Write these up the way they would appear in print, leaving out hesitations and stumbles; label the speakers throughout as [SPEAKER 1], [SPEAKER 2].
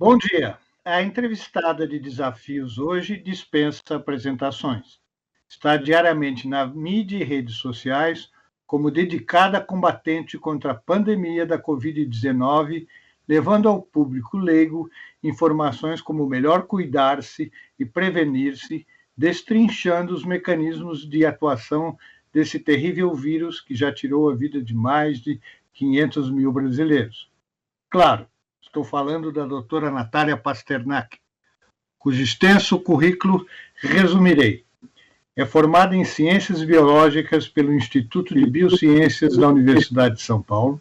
[SPEAKER 1] Bom dia. A entrevistada de desafios hoje dispensa apresentações. Está diariamente na mídia e redes sociais como dedicada combatente contra a pandemia da Covid-19, levando ao público leigo informações como melhor cuidar-se e prevenir-se, destrinchando os mecanismos de atuação desse terrível vírus que já tirou a vida de mais de 500 mil brasileiros. Claro, estou falando da doutora Natália Pasternak, cujo extenso currículo resumirei. É formada em Ciências Biológicas pelo Instituto de Biociências da Universidade de São Paulo,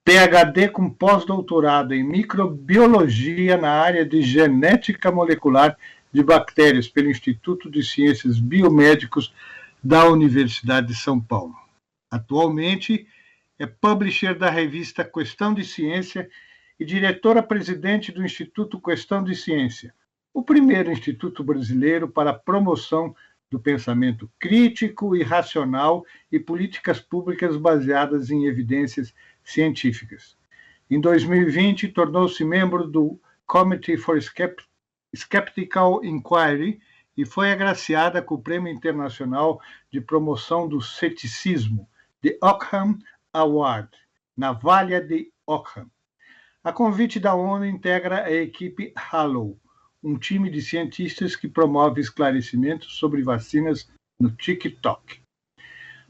[SPEAKER 1] PhD com pós-doutorado em Microbiologia na área de Genética Molecular de Bactérias pelo Instituto de Ciências Biomédicos da Universidade de São Paulo. Atualmente é publisher da revista Questão de Ciência e diretora-presidente do Instituto Questão de Ciência, o primeiro instituto brasileiro para a promoção do pensamento crítico e racional e políticas públicas baseadas em evidências científicas. Em 2020, tornou-se membro do Committee for Skeptical Inquiry e foi agraciada com o Prêmio Internacional de Promoção do Ceticismo, The Ockham Award, na Valha de Ockham. A convite da ONU integra a equipe Hallow, um time de cientistas que promove esclarecimentos sobre vacinas no TikTok.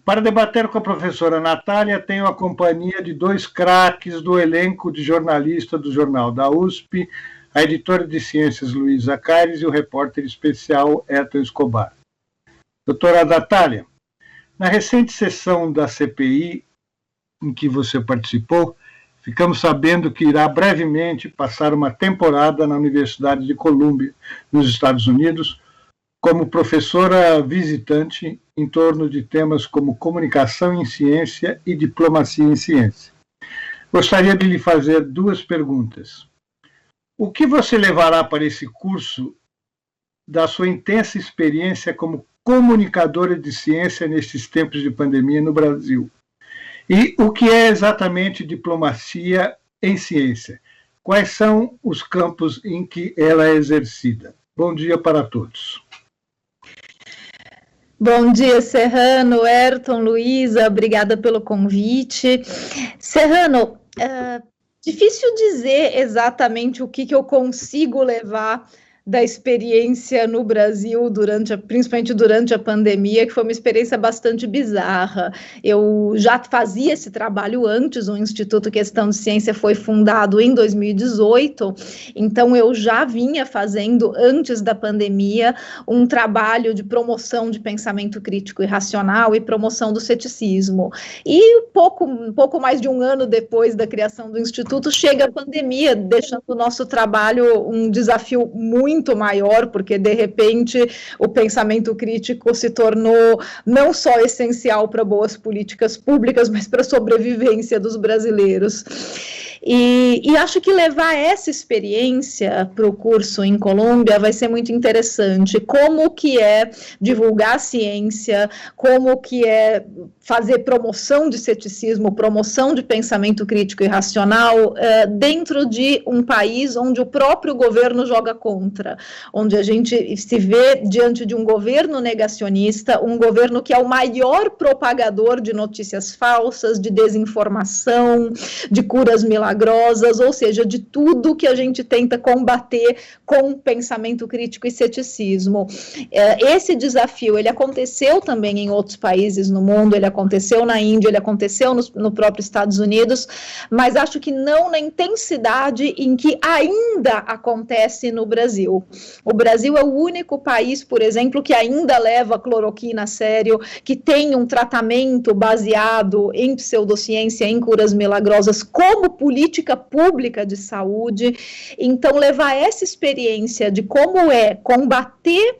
[SPEAKER 1] Para debater com a professora Natália, tenho a companhia de dois craques do elenco de jornalista do Jornal da USP, a editora de ciências Luísa Caires e o repórter especial Elton Escobar. Doutora Natália, na recente sessão da CPI em que você participou, ficamos sabendo que irá brevemente passar uma temporada na Universidade de Columbia, nos Estados Unidos, como professora visitante em torno de temas como comunicação em ciência e diplomacia em ciência. Gostaria de lhe fazer duas perguntas. O que você levará para esse curso da sua intensa experiência como comunicadora de ciência nestes tempos de pandemia no Brasil? E o que é exatamente diplomacia em ciência? Quais são os campos em que ela é exercida? Bom dia para todos.
[SPEAKER 2] Bom dia, Serrano, Ayrton, Luísa, obrigada pelo convite. Serrano, difícil dizer exatamente o que eu consigo levar da experiência no Brasil, principalmente durante a pandemia, que foi uma experiência bastante bizarra. Eu já fazia esse trabalho antes, o Instituto Questão de Ciência foi fundado em 2018, então eu já vinha fazendo, antes da pandemia, um trabalho de promoção de pensamento crítico e racional e promoção do ceticismo. E pouco mais de um ano depois da criação do Instituto, chega a pandemia, deixando o nosso trabalho um desafio muito maior, porque de repente o pensamento crítico se tornou não só essencial para boas políticas públicas, mas para a sobrevivência dos brasileiros. E acho que levar essa experiência para o curso em Colômbia vai ser muito interessante. Como que é divulgar a ciência, como que é fazer promoção de ceticismo, promoção de pensamento crítico e racional dentro de um país onde o próprio governo joga contra, onde a gente se vê diante de um governo negacionista, um governo que é o maior propagador de notícias falsas, de desinformação, de curas milagrosas, ou seja, de tudo que a gente tenta combater com pensamento crítico e ceticismo. Esse desafio, ele aconteceu também em outros países no mundo, ele aconteceu na Índia, ele aconteceu no próprio Estados Unidos, mas acho que não na intensidade em que ainda acontece no Brasil. O Brasil é o único país, por exemplo, que ainda leva a cloroquina a sério, que tem um tratamento baseado em pseudociência, em curas milagrosas, como política pública de saúde. Então, levar essa experiência de como é combater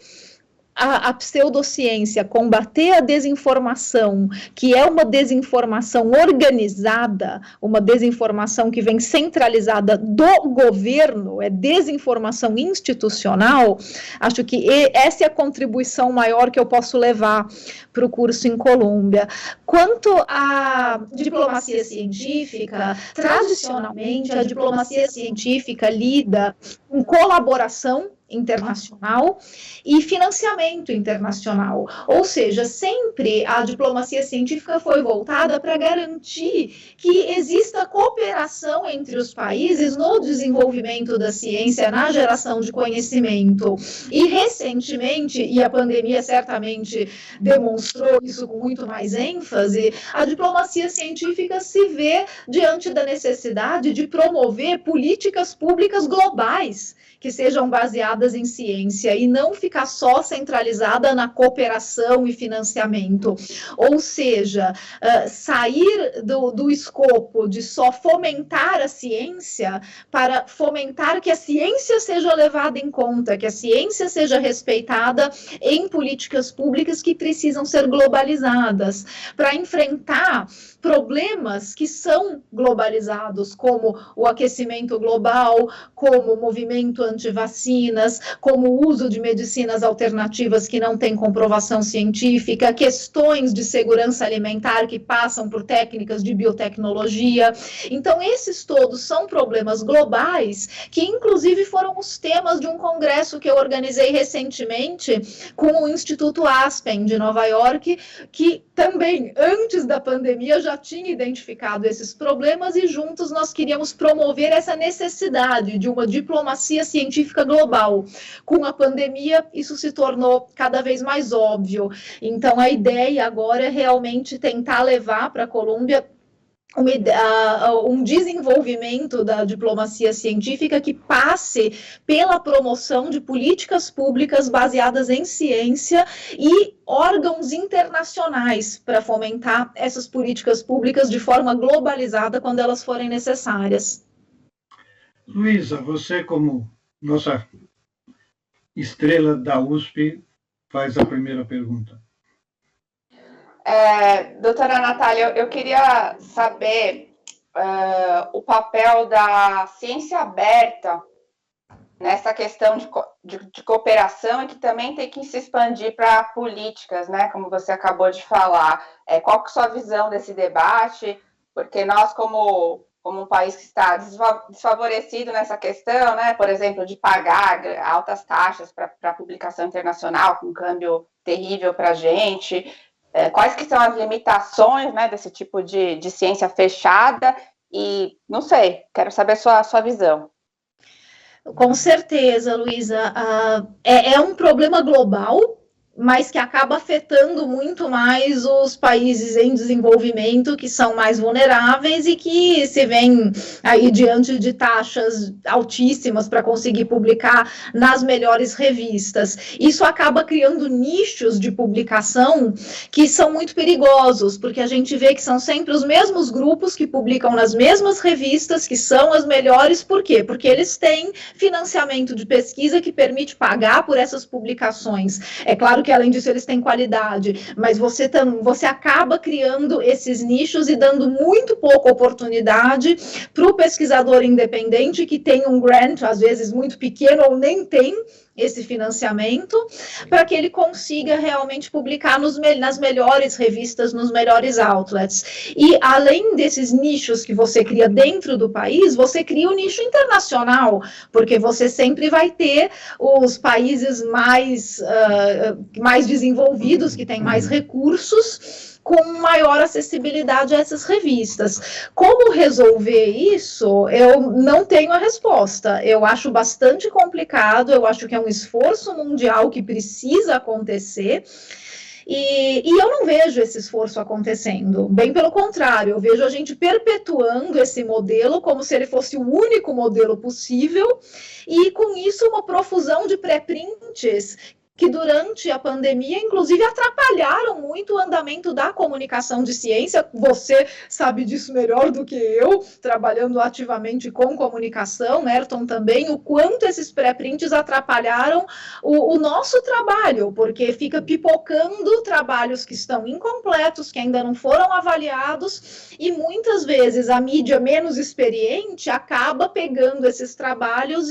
[SPEAKER 2] a pseudociência, combater a desinformação, que é uma desinformação organizada, uma desinformação que vem centralizada do governo, é desinformação institucional, acho que essa é a contribuição maior que eu posso levar para o curso em Colômbia. Quanto à diplomacia científica, tradicionalmente a diplomacia científica lida com colaboração internacional e financiamento internacional, ou seja, sempre a diplomacia científica foi voltada para garantir que exista cooperação entre os países no desenvolvimento da ciência, na geração de conhecimento. E recentemente, e a pandemia certamente demonstrou isso com muito mais ênfase, a diplomacia científica se vê diante da necessidade de promover políticas públicas globais que sejam baseadas em ciência e não ficar só centralizada na cooperação e financiamento. Ou seja, sair do escopo de só fomentar a ciência para fomentar que a ciência seja levada em conta, que a ciência seja respeitada em políticas públicas que precisam ser globalizadas, para enfrentar problemas que são globalizados, como o aquecimento global, como o movimento anti-vacinas, como o uso de medicinas alternativas que não têm comprovação científica, questões de segurança alimentar que passam por técnicas de biotecnologia. Então, esses todos são problemas globais que, inclusive, foram os temas de um congresso que eu organizei recentemente com o Instituto Aspen, de Nova York, que também, antes da pandemia, já tinha identificado esses problemas e juntos nós queríamos promover essa necessidade de uma diplomacia científica global. Com a pandemia, isso se tornou cada vez mais óbvio. Então, a ideia agora é realmente tentar levar para a Colômbia um desenvolvimento da diplomacia científica que passe pela promoção de políticas públicas baseadas em ciência e órgãos internacionais para fomentar essas políticas públicas de forma globalizada quando elas forem necessárias.
[SPEAKER 1] Luísa, você como nossa estrela da USP faz a primeira pergunta.
[SPEAKER 3] Doutora Natália, eu queria saber o papel da ciência aberta nessa questão de cooperação e que também tem que se expandir para políticas, né? Como você acabou de falar. Qual que é a sua visão desse debate? Porque nós, como um país que está desfavorecido nessa questão, né? Por exemplo, de pagar altas taxas para publicação internacional, com um câmbio terrível para a gente. Quais que são as limitações, né, desse tipo de ciência fechada? E, não sei, quero saber a sua visão.
[SPEAKER 2] Com certeza, Luísa. É um problema global, mas que acaba afetando muito mais os países em desenvolvimento, que são mais vulneráveis e que se veem aí diante de taxas altíssimas para conseguir publicar nas melhores revistas. Isso acaba criando nichos de publicação que são muito perigosos, porque a gente vê que são sempre os mesmos grupos que publicam nas mesmas revistas, que são as melhores. Por quê? Porque eles têm financiamento de pesquisa que permite pagar por essas publicações. É claro que, além disso, eles têm qualidade, mas você acaba criando esses nichos e dando muito pouca oportunidade para o pesquisador independente que tem um grant, às vezes muito pequeno, ou nem tem esse financiamento, para que ele consiga realmente publicar nas melhores revistas, nos melhores outlets. E além desses nichos que você cria dentro do país, você cria o nicho internacional, porque você sempre vai ter os países mais desenvolvidos, que têm mais recursos, com maior acessibilidade a essas revistas. Como resolver isso? Eu não tenho a resposta. Eu acho bastante complicado, eu acho que é um esforço mundial que precisa acontecer, e eu não vejo esse esforço acontecendo. Bem pelo contrário, eu vejo a gente perpetuando esse modelo como se ele fosse o único modelo possível, e com isso uma profusão de pré-prints que durante a pandemia, inclusive, atrapalharam muito o andamento da comunicação de ciência. Você sabe disso melhor do que eu, trabalhando ativamente com comunicação, Ayrton também, o quanto esses pré-prints atrapalharam o nosso trabalho, porque fica pipocando trabalhos que estão incompletos, que ainda não foram avaliados, e muitas vezes a mídia menos experiente acaba pegando esses trabalhos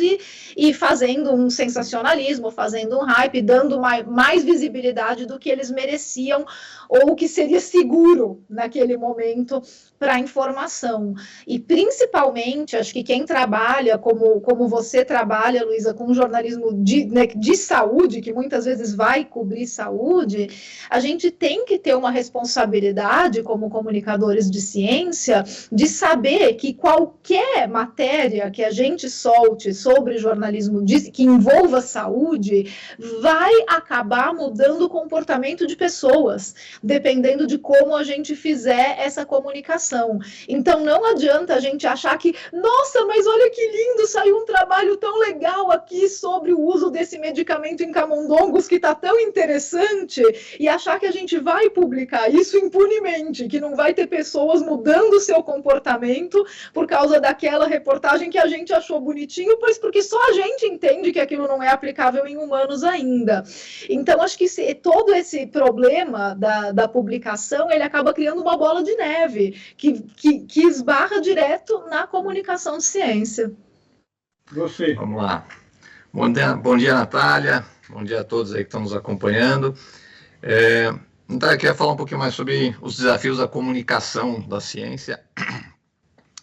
[SPEAKER 2] e fazendo um sensacionalismo, fazendo um hype, dando mais visibilidade do que eles mereciam ou que seria seguro naquele momento para a informação. E principalmente, acho que quem trabalha, como você trabalha, Luísa, com jornalismo de saúde, que muitas vezes vai cobrir saúde, a gente tem que ter uma responsabilidade como comunicadores de ciência de saber que qualquer matéria que a gente solte sobre jornalismo que envolva saúde vai acabar mudando o comportamento de pessoas, dependendo de como a gente fizer essa comunicação. Então, não adianta a gente achar que, nossa, mas olha que lindo, saiu um trabalho tão legal aqui sobre o uso desse medicamento em camundongos que está tão interessante, e achar que a gente vai publicar isso impunemente, que não vai ter pessoas mudando o seu comportamento por causa daquela reportagem que a gente achou bonitinho, pois porque só a gente entende que aquilo não é aplicável em humanos ainda. Então, acho que todo esse problema da publicação, ele acaba criando uma bola de neve, que esbarra direto na comunicação de ciência.
[SPEAKER 1] Você.
[SPEAKER 4] Vamos lá. Bom dia, Natália. Bom dia a todos aí que estão nos acompanhando. Natália, eu queria falar um pouquinho mais sobre os desafios da comunicação da ciência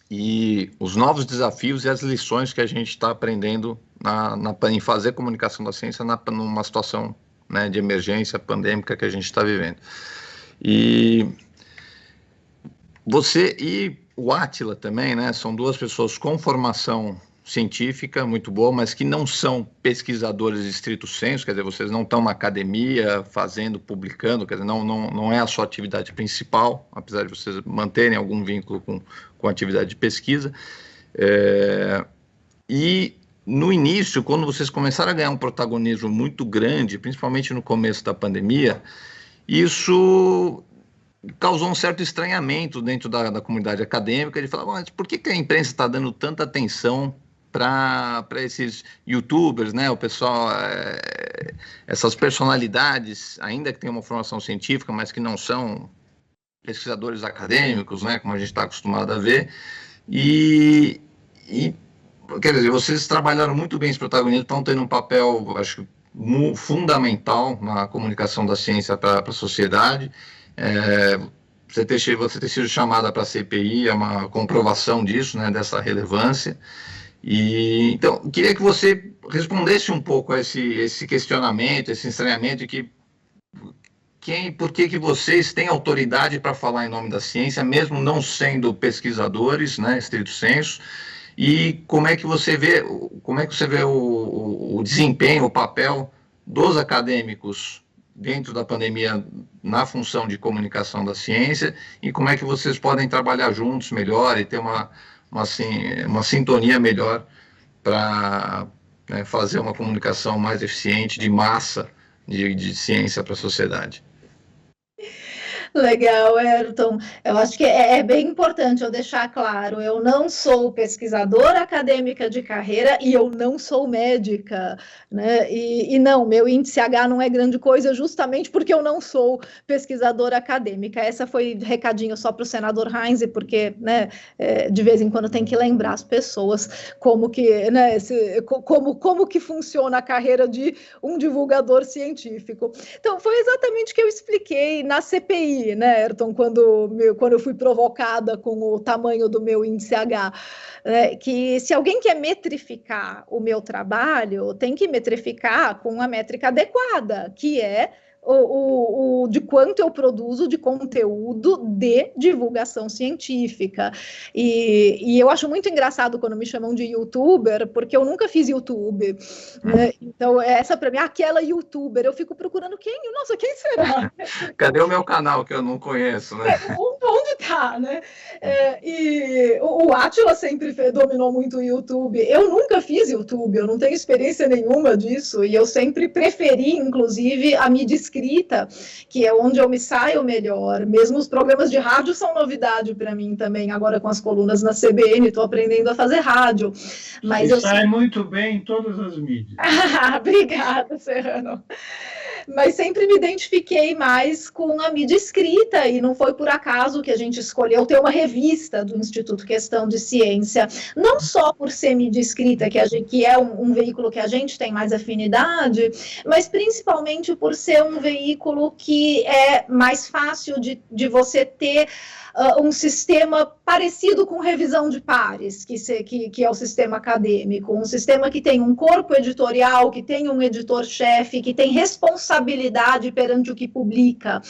[SPEAKER 4] e os novos desafios e as lições que a gente está aprendendo em fazer comunicação da ciência numa situação, né, de emergência pandêmica que a gente está vivendo. E você e o Átila também, né, são duas pessoas com formação científica muito boa, mas que não são pesquisadores estrito sensu, quer dizer, vocês não estão na academia publicando, quer dizer, não é a sua atividade principal, apesar de vocês manterem algum vínculo com a atividade de pesquisa. E no início, quando vocês começaram a ganhar um protagonismo muito grande, principalmente no começo da pandemia, isso causou um certo estranhamento dentro da comunidade acadêmica, de falar, mas por que a imprensa está dando tanta atenção para esses youtubers, né, o pessoal, essas personalidades, ainda que tenham uma formação científica, mas que não são pesquisadores acadêmicos, né, como a gente está acostumado a ver, e quer dizer, vocês trabalharam muito bem esse protagonismo, estão tendo um papel, acho, fundamental na comunicação da ciência para a sociedade. Você ter sido chamada para a CPI é uma comprovação disso, né, dessa relevância. E então, queria que você respondesse um pouco a esse questionamento, esse estranhamento de por que vocês têm autoridade para falar em nome da ciência, mesmo não sendo pesquisadores, né, estrito sensu, e como é que você vê o desempenho, o papel dos acadêmicos dentro da pandemia na função de comunicação da ciência, e como é que vocês podem trabalhar juntos melhor e ter uma sintonia melhor para, né, fazer uma comunicação mais eficiente de massa de ciência para a sociedade.
[SPEAKER 2] Legal, Ayrton. Eu acho que é bem importante eu deixar claro, eu não sou pesquisadora acadêmica de carreira e eu não sou médica, né? E não, meu índice H não é grande coisa justamente porque eu não sou pesquisadora acadêmica. Essa foi recadinho só para o senador Heinz, porque, né, de vez em quando tem que lembrar as pessoas como que, né, como que funciona a carreira de um divulgador científico. Então, foi exatamente o que eu expliquei na CPI, né, Ayrton, quando eu fui provocada com o tamanho do meu índice H, que se alguém quer metrificar o meu trabalho, tem que metrificar com a métrica adequada, que é de quanto eu produzo de conteúdo de divulgação científica. E eu acho muito engraçado quando me chamam de youtuber, porque eu nunca fiz YouTube, né? Então, essa para mim, aquela youtuber, eu fico procurando quem? Nossa, quem será?
[SPEAKER 4] Cadê o meu canal que eu não conheço, né?
[SPEAKER 2] Onde tá, né? E o Átila sempre dominou muito o YouTube. Eu nunca fiz YouTube, eu não tenho experiência nenhuma disso, e eu sempre preferi, inclusive, a mídia escrita, que é onde eu me saio melhor. Mesmo os programas de rádio são novidade para mim também, agora com as colunas na CBN, estou aprendendo a fazer rádio. Mas
[SPEAKER 1] você sai muito bem em todas as mídias.
[SPEAKER 2] Obrigada, Serrano. Mas sempre me identifiquei mais com a mídia escrita, e não foi por acaso que a gente escolheu ter uma revista do Instituto Questão de Ciência, não só por ser mídia escrita, que é um veículo que a gente tem mais afinidade, mas principalmente por ser um veículo que é mais fácil de você ter um sistema parecido com revisão de pares, que é o sistema acadêmico, um sistema que tem um corpo editorial, que tem um editor-chefe, que tem responsabilidade perante o que publica.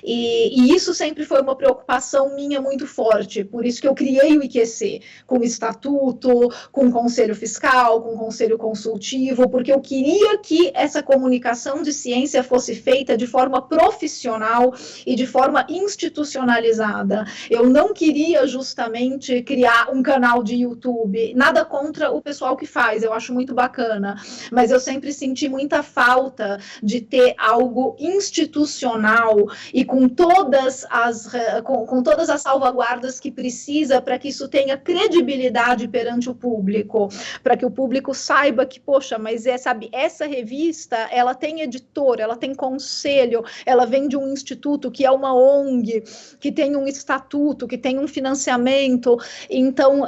[SPEAKER 2] E isso sempre foi uma preocupação minha muito forte, por isso que eu criei o IQC, com estatuto, com conselho fiscal, com conselho consultivo, porque eu queria que essa comunicação de ciência fosse feita de forma profissional e de forma institucionalizada. Eu não queria justamente criar um canal de YouTube, nada contra o pessoal que faz, eu acho muito bacana, mas eu sempre senti muita falta de ter algo institucional e com todas as salvaguardas que precisa para que isso tenha credibilidade perante o público, para que o público saiba que, poxa, mas essa revista, ela tem editor, ela tem conselho, ela vem de um instituto que é uma ONG, que tem um estatuto, que tem um financiamento. Então,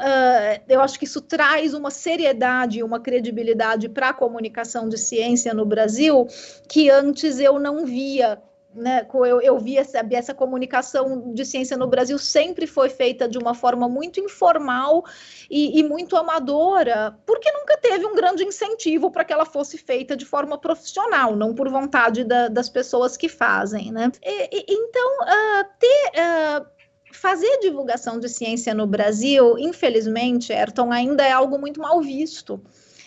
[SPEAKER 2] eu acho que isso traz uma seriedade, uma credibilidade para a comunicação de ciência no Brasil, que antes eu não via. Né, eu vi essa comunicação de ciência no Brasil sempre foi feita de uma forma muito informal e muito amadora, porque nunca teve um grande incentivo para que ela fosse feita de forma profissional, não por vontade das pessoas que fazem, né? Então, fazer divulgação de ciência no Brasil, infelizmente, Ayrton, ainda é algo muito mal visto.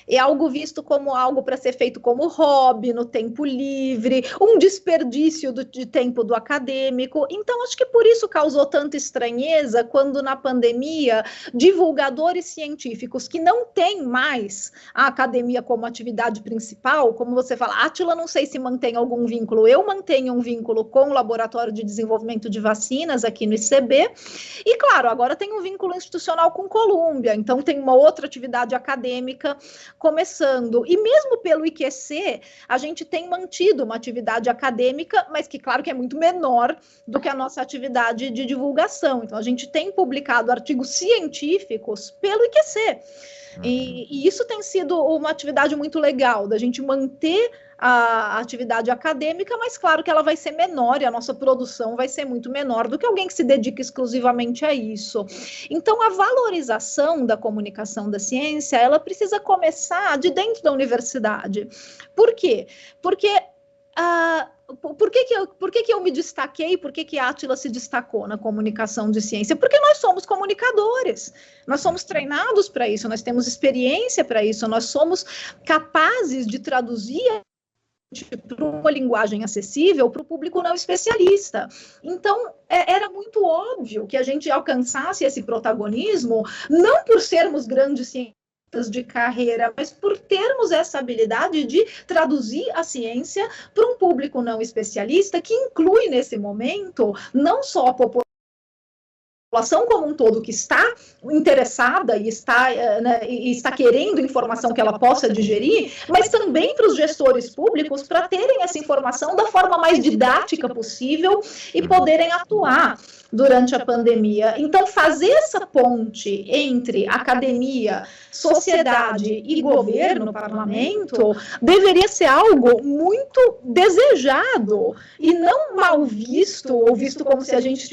[SPEAKER 2] É algo visto como algo para ser feito como hobby, no tempo livre, um desperdício de tempo do acadêmico. Então, acho que por isso causou tanta estranheza quando, na pandemia, divulgadores científicos que não têm mais a academia como atividade principal, como você fala, Átila, não sei se mantém algum vínculo, eu mantenho um vínculo com o Laboratório de Desenvolvimento de Vacinas aqui no ICB, e, claro, agora tem um vínculo institucional com Colômbia, então tem uma outra atividade acadêmica começando, e mesmo pelo IQC, a gente tem mantido uma atividade acadêmica, mas que, claro, que é muito menor do que a nossa atividade de divulgação. Então, a gente tem publicado artigos científicos pelo IQC, e isso tem sido uma atividade muito legal, da gente manter a atividade acadêmica, mas claro que ela vai ser menor e a nossa produção vai ser muito menor do que alguém que se dedica exclusivamente a isso. Então, a valorização da comunicação da ciência, ela precisa começar de dentro da universidade. Por quê? Porque por que eu me destaquei, por que a Átila se destacou na comunicação de ciência? Porque nós somos comunicadores, nós somos treinados para isso, nós temos experiência para isso, nós somos capazes de traduzir para uma linguagem acessível para o público não especialista. Então, era muito óbvio que a gente alcançasse esse protagonismo, não por sermos grandes cientistas de carreira, mas por termos essa habilidade de traduzir a ciência para um público não especialista, que inclui nesse momento não só a população como um todo que está interessada e está querendo informação que ela possa digerir, mas também para os gestores públicos para terem essa informação da forma mais didática possível e poderem atuar durante a pandemia. Então, fazer essa ponte entre academia, sociedade e governo, parlamento, deveria ser algo muito desejado e não mal visto, ou visto como se a gente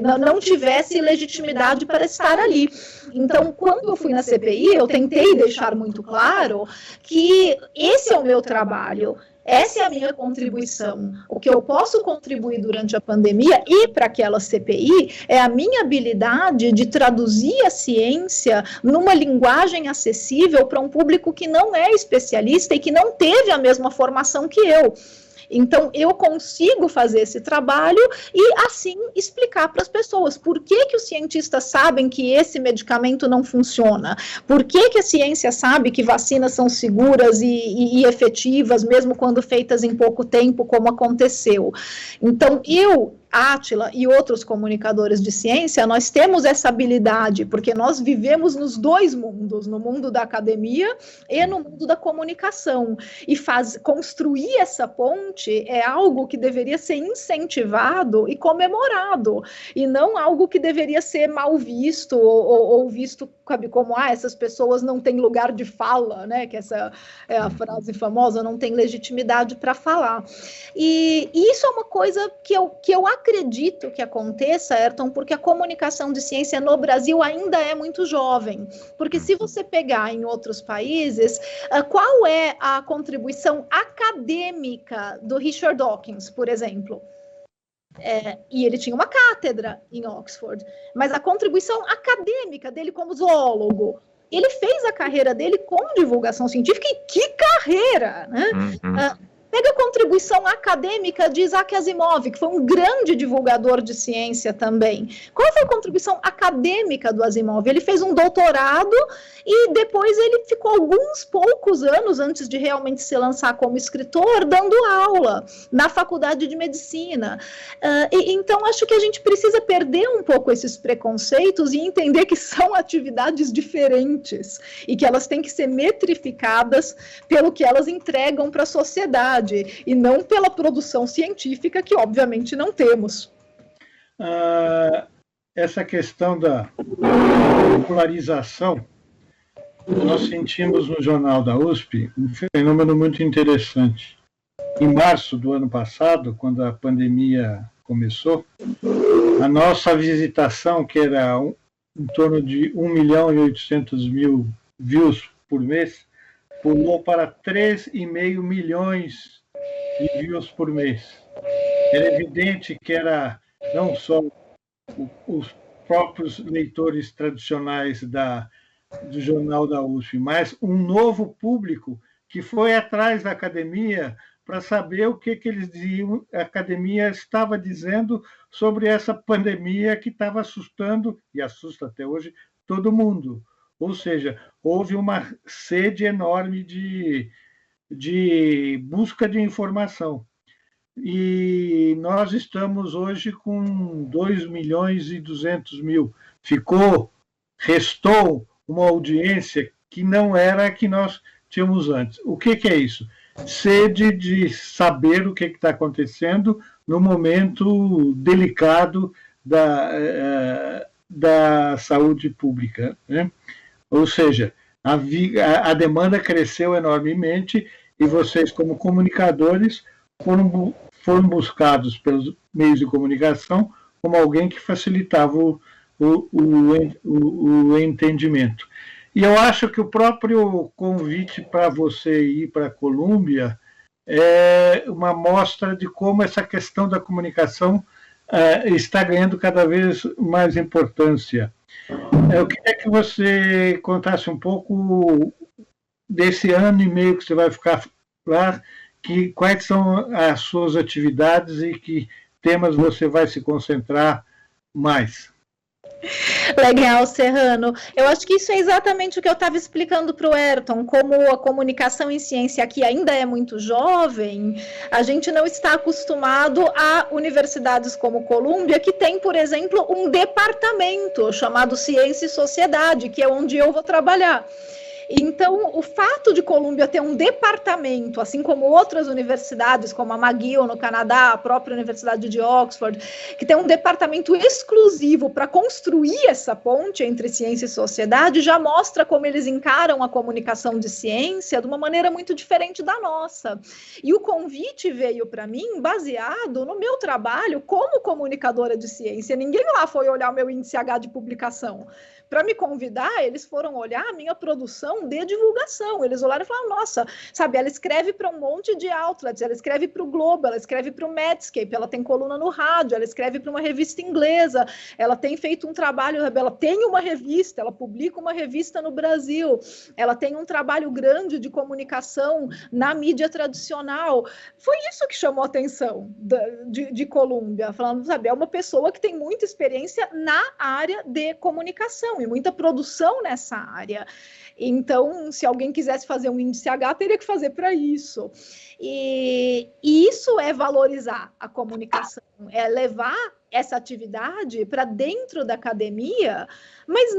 [SPEAKER 2] não tivesse legitimidade para estar ali. Então, quando eu fui na CPI, eu tentei deixar muito claro que esse é o meu trabalho. Essa é a minha contribuição. O que eu posso contribuir durante a pandemia e para aquela CPI é a minha habilidade de traduzir a ciência numa linguagem acessível para um público que não é especialista e que não teve a mesma formação que eu. Então, eu consigo fazer esse trabalho e, assim, explicar para as pessoas por que os cientistas sabem que esse medicamento não funciona, por que a ciência sabe que vacinas são seguras e efetivas, mesmo quando feitas em pouco tempo, como aconteceu. Então, Átila e outros comunicadores de ciência, nós temos essa habilidade, porque nós vivemos nos dois mundos, no mundo da academia e no mundo da comunicação, e construir essa ponte é algo que deveria ser incentivado e comemorado, e não algo que deveria ser mal visto, ou visto como, essas pessoas não têm lugar de fala, né, que essa é a frase famosa, não tem legitimidade para falar. E isso é uma coisa que eu acredito que aconteça, Ayrton, porque a comunicação de ciência no Brasil ainda é muito jovem. Porque se você pegar em outros países, qual é a contribuição acadêmica do Richard Dawkins, por exemplo? E ele tinha uma cátedra em Oxford, mas a contribuição acadêmica dele como zoólogo, ele fez a carreira dele com divulgação científica, e que carreira, né? Pega a contribuição acadêmica de Isaac Asimov, que foi um grande divulgador de ciência também. Qual foi a contribuição acadêmica do Asimov? Ele fez um doutorado e depois ele ficou alguns poucos anos antes de realmente se lançar como escritor, dando aula na faculdade de medicina. Então, acho que a gente precisa perder um pouco esses preconceitos e entender que são atividades diferentes e que elas têm que ser metrificadas pelo que elas entregam para a sociedade, e não pela produção científica, que obviamente não temos.
[SPEAKER 1] Essa questão da popularização, nós sentimos no Jornal da USP um fenômeno muito interessante. Em março do ano passado, quando a pandemia começou, a nossa visitação, que era em torno de 1.800.000 views por mês, pulou para 3,5 milhões de views por mês. Era evidente que era não só os próprios leitores tradicionais do Jornal da USP, mas um novo público que foi atrás da academia para saber o que eles diziam, a academia estava dizendo sobre essa pandemia que estava assustando, e assusta até hoje, todo mundo. Ou seja, houve uma sede enorme de busca de informação. E nós estamos hoje com 2.200.000. Restou uma audiência que não era a que nós tínhamos antes. O que é isso? Sede de saber o que está acontecendo no momento delicado da saúde pública, né? Ou seja, a demanda cresceu enormemente e vocês, como comunicadores, foram buscados pelos meios de comunicação como alguém que facilitava o entendimento. E eu acho que o próprio convite para você ir para a Colômbia é uma mostra de como essa questão da comunicação está ganhando cada vez mais importância. Eu queria que você contasse um pouco desse ano e meio que você vai ficar lá, quais são as suas atividades e que temas você vai se concentrar mais.
[SPEAKER 2] Legal, Serrano. Eu acho que isso é exatamente o que eu estava explicando para o Ayrton, como a comunicação em ciência aqui ainda é muito jovem, a gente não está acostumado a universidades como Colômbia, que tem, por exemplo, um departamento chamado Ciência e Sociedade, que é onde eu vou trabalhar. Então, o fato de Colômbia ter um departamento, assim como outras universidades, como a McGill no Canadá, a própria Universidade de Oxford, que tem um departamento exclusivo para construir essa ponte entre ciência e sociedade, já mostra como eles encaram a comunicação de ciência de uma maneira muito diferente da nossa. E o convite veio para mim baseado no meu trabalho como comunicadora de ciência. Ninguém lá foi olhar o meu índice H de publicação. para me convidar, eles foram olhar a minha produção de divulgação. Eles olharam e falaram, nossa, sabe, ela escreve para um monte de outlets, ela escreve para o Globo, ela escreve para o Medscape, ela tem coluna no rádio, ela escreve para uma revista inglesa, ela tem feito um trabalho, ela tem uma revista, ela publica uma revista no Brasil, ela tem um trabalho grande de comunicação na mídia tradicional. Foi isso que chamou a atenção de Columbia, falando, sabe, é uma pessoa que tem muita experiência na área de comunicação e muita produção nessa área. Então, se alguém quisesse fazer um índice H, teria que fazer para isso. E isso é valorizar a comunicação, é levar essa atividade para dentro da academia, mas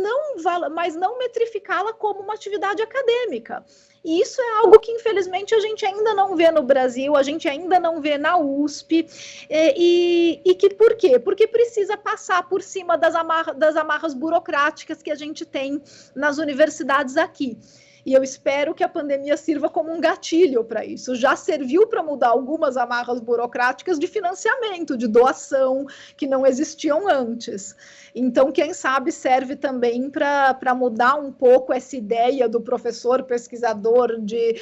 [SPEAKER 2] não metrificá-la como uma atividade acadêmica. E isso é algo que, infelizmente, a gente ainda não vê no Brasil, a gente ainda não vê na USP. E que por quê? Porque precisa passar por cima das amarras burocráticas que a gente tem nas universidades aqui. E eu espero que a pandemia sirva como um gatilho para isso. Já serviu para mudar algumas amarras burocráticas de financiamento, de doação, que não existiam antes. Então, quem sabe, serve também para mudar um pouco essa ideia do professor pesquisador de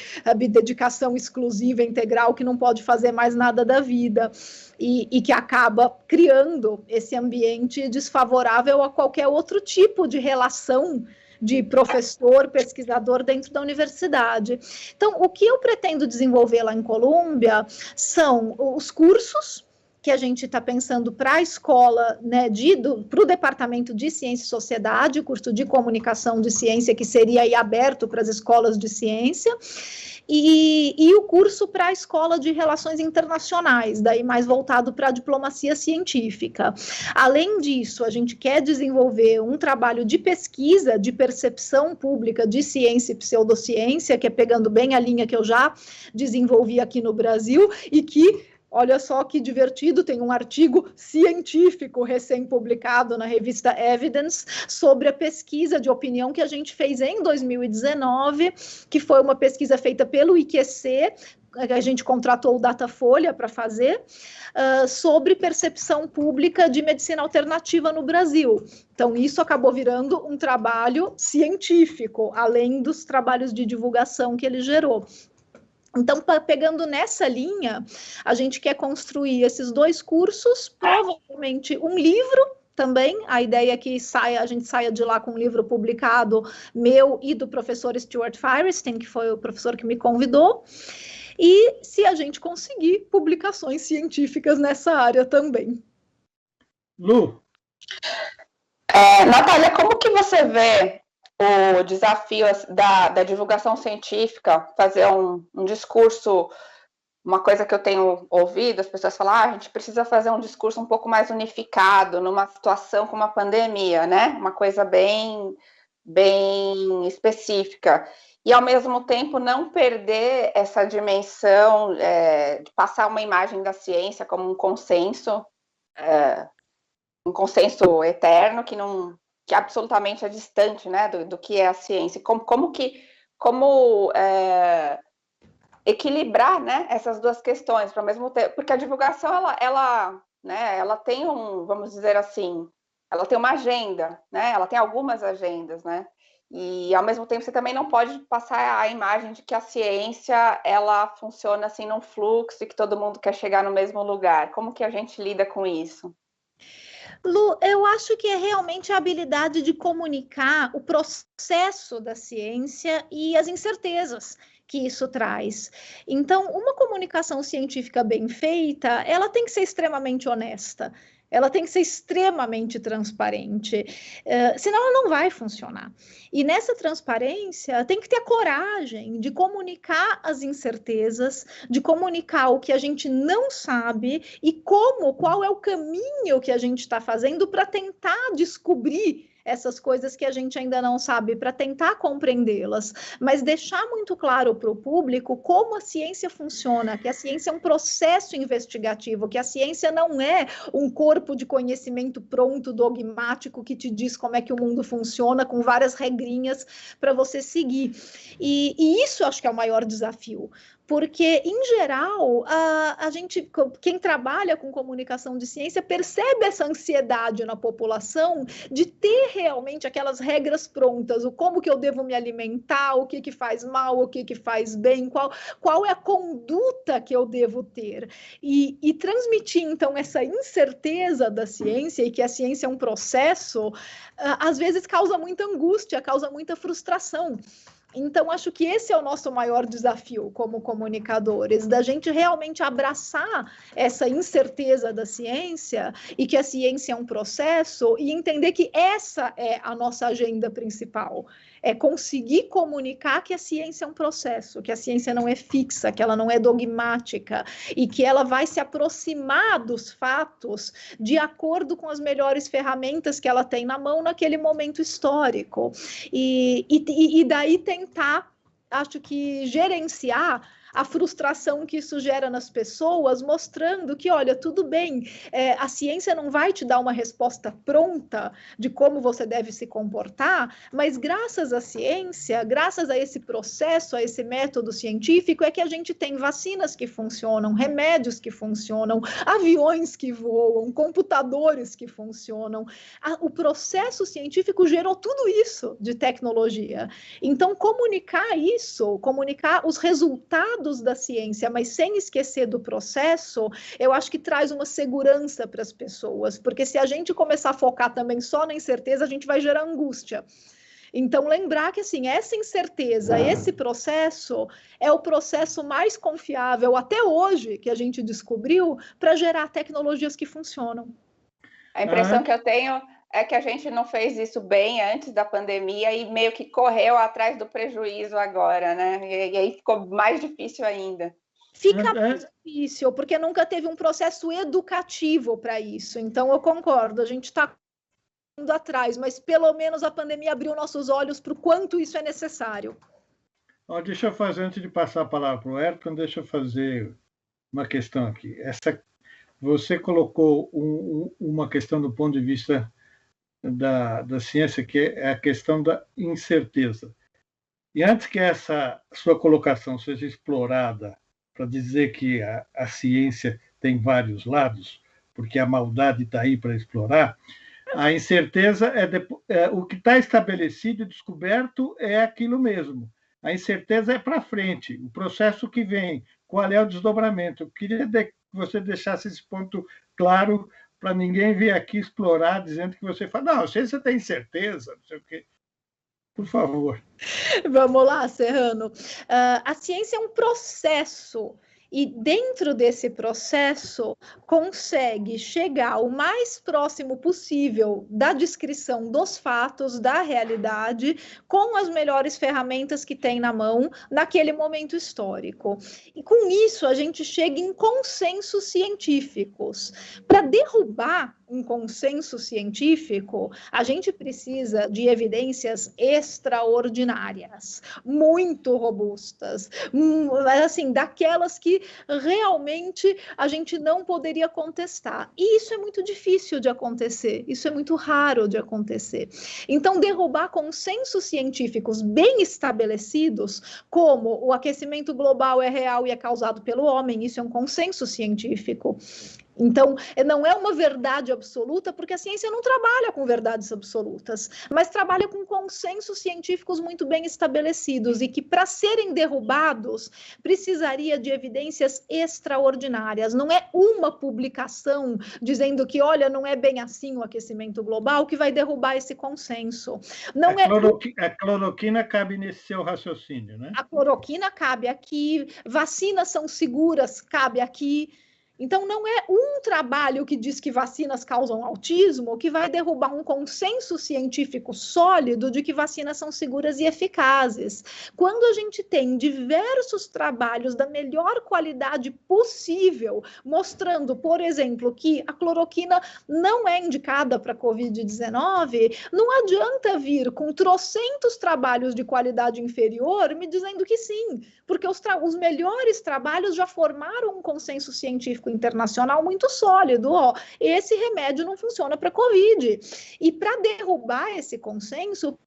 [SPEAKER 2] dedicação exclusiva, integral, que não pode fazer mais nada da vida. E que acaba criando esse ambiente desfavorável a qualquer outro tipo de relação de professor, pesquisador dentro da universidade. Então, o que eu pretendo desenvolver lá em Columbia são os cursos que a gente está pensando para a escola, né, para o departamento de ciência e sociedade, o curso de comunicação de ciência, que seria aí aberto para as escolas de ciência, e o curso para a escola de relações internacionais, daí mais voltado para a diplomacia científica. Além disso, a gente quer desenvolver um trabalho de pesquisa, de percepção pública de ciência e pseudociência, que é pegando bem a linha que eu já desenvolvi aqui no Brasil, e que, olha só que divertido, tem um artigo científico recém-publicado na revista Evidence sobre a pesquisa de opinião que a gente fez em 2019, que foi uma pesquisa feita pelo IQC, a gente contratou o Datafolha para fazer, sobre percepção pública de medicina alternativa no Brasil. Então, isso acabou virando um trabalho científico, além dos trabalhos de divulgação que ele gerou. Então, pegando nessa linha, a gente quer construir esses dois cursos, provavelmente um livro também. A ideia é que a gente saia de lá com um livro publicado meu e do professor Stuart Firestein, que foi o professor que me convidou, e se a gente conseguir publicações científicas nessa área também.
[SPEAKER 1] Lu?
[SPEAKER 3] Natália, como que você vê o desafio da divulgação científica, fazer um discurso, uma coisa que eu tenho ouvido, as pessoas falam, a gente precisa fazer um discurso um pouco mais unificado numa situação como a pandemia, né? Uma coisa bem específica. E, ao mesmo tempo, não perder essa dimensão de passar uma imagem da ciência como um consenso eterno que absolutamente é distante, né, do que é a ciência. Como equilibrar, né, essas duas questões para o mesmo tempo, porque a divulgação ela tem vamos dizer assim, ela tem uma agenda, né, ela tem algumas agendas, né, e ao mesmo tempo você também não pode passar a imagem de que a ciência ela funciona assim num fluxo e que todo mundo quer chegar no mesmo lugar. Como que a gente lida com isso?
[SPEAKER 2] Lu, eu acho que é realmente a habilidade de comunicar o processo da ciência e as incertezas que isso traz. Então, uma comunicação científica bem feita, ela tem que ser extremamente honesta. Ela tem que ser extremamente transparente, senão ela não vai funcionar. E nessa transparência tem que ter a coragem de comunicar as incertezas, de comunicar o que a gente não sabe e qual é o caminho que a gente está fazendo para tentar descobrir essas coisas que a gente ainda não sabe, para tentar compreendê-las, mas deixar muito claro para o público como a ciência funciona, que a ciência é um processo investigativo, que a ciência não é um corpo de conhecimento pronto, dogmático, que te diz como é que o mundo funciona, com várias regrinhas para você seguir. E isso eu acho que é o maior desafio, porque, em geral, a gente, quem trabalha com comunicação de ciência, percebe essa ansiedade na população de ter realmente aquelas regras prontas, o como que eu devo me alimentar, o que faz mal, o que faz bem, qual é a conduta que eu devo ter. E transmitir, então, essa incerteza da ciência, e que a ciência é um processo, às vezes causa muita angústia, causa muita frustração. Então, acho que esse é o nosso maior desafio como comunicadores, da gente realmente abraçar essa incerteza da ciência e que a ciência é um processo e entender que essa é a nossa agenda principal. É conseguir comunicar que a ciência é um processo, que a ciência não é fixa, que ela não é dogmática e que ela vai se aproximar dos fatos de acordo com as melhores ferramentas que ela tem na mão naquele momento histórico. E daí tentar, acho que, gerenciar a frustração que isso gera nas pessoas, mostrando que, olha, tudo bem, a ciência não vai te dar uma resposta pronta de como você deve se comportar, mas graças à ciência, graças a esse processo, a esse método científico, é que a gente tem vacinas que funcionam, remédios que funcionam, aviões que voam, computadores que funcionam. O processo científico gerou tudo isso de tecnologia. Então, comunicar isso, comunicar os resultados da ciência, mas sem esquecer do processo, eu acho que traz uma segurança para as pessoas, porque se a gente começar a focar também só na incerteza, a gente vai gerar angústia. Então, lembrar que, assim, essa incerteza, esse processo é o processo mais confiável até hoje que a gente descobriu para gerar tecnologias que funcionam.
[SPEAKER 3] A impressão que eu tenho é que a gente não fez isso bem antes da pandemia e meio que correu atrás do prejuízo agora, né? E aí ficou mais difícil ainda.
[SPEAKER 2] Fica mais difícil, porque nunca teve um processo educativo para isso. Então, eu concordo, a gente está indo atrás, mas pelo menos a pandemia abriu nossos olhos para o quanto isso é necessário.
[SPEAKER 1] Deixa eu fazer, antes de passar a palavra para o Ayrton, deixa eu fazer uma questão aqui. Você colocou uma questão do ponto de vista da ciência, que é a questão da incerteza. E antes que essa sua colocação seja explorada para dizer que a ciência tem vários lados, porque a maldade está aí para explorar, a incerteza o que está estabelecido e descoberto é aquilo mesmo. A incerteza é para frente, o processo que vem, qual é o desdobramento. Eu queria que você deixasse esse ponto claro para ninguém vir aqui explorar dizendo que você fala, não, a ciência tem certeza, não sei o quê. Por favor.
[SPEAKER 2] Vamos lá, Serrano. A ciência é um processo. E dentro desse processo, consegue chegar o mais próximo possível da descrição dos fatos, da realidade, com as melhores ferramentas que tem na mão naquele momento histórico. E com isso, a gente chega em consensos científicos. Para derrubar um consenso científico, a gente precisa de evidências extraordinárias, muito robustas, assim, daquelas que realmente a gente não poderia contestar. E isso é muito difícil de acontecer, isso é muito raro de acontecer. Então, derrubar consensos científicos bem estabelecidos, como o aquecimento global é real e é causado pelo homem, isso é um consenso científico. Então, não é uma verdade absoluta, porque a ciência não trabalha com verdades absolutas, mas trabalha com consensos científicos muito bem estabelecidos e que, para serem derrubados, precisaria de evidências extraordinárias. Não é uma publicação dizendo que, olha, não é bem assim o aquecimento global que vai derrubar esse consenso. Não
[SPEAKER 1] a cloroquina cabe nesse seu raciocínio, né?
[SPEAKER 2] A cloroquina cabe aqui, vacinas são seguras, cabe aqui. Então, não é um trabalho que diz que vacinas causam autismo que vai derrubar um consenso científico sólido de que vacinas são seguras e eficazes. Quando a gente tem diversos trabalhos da melhor qualidade possível, mostrando, por exemplo, que a cloroquina não é indicada para a Covid-19, não adianta vir com trocentos trabalhos de qualidade inferior me dizendo que sim, porque os melhores trabalhos já formaram um consenso científico internacional muito sólido. Esse remédio não funciona para Covid. E para derrubar esse consenso,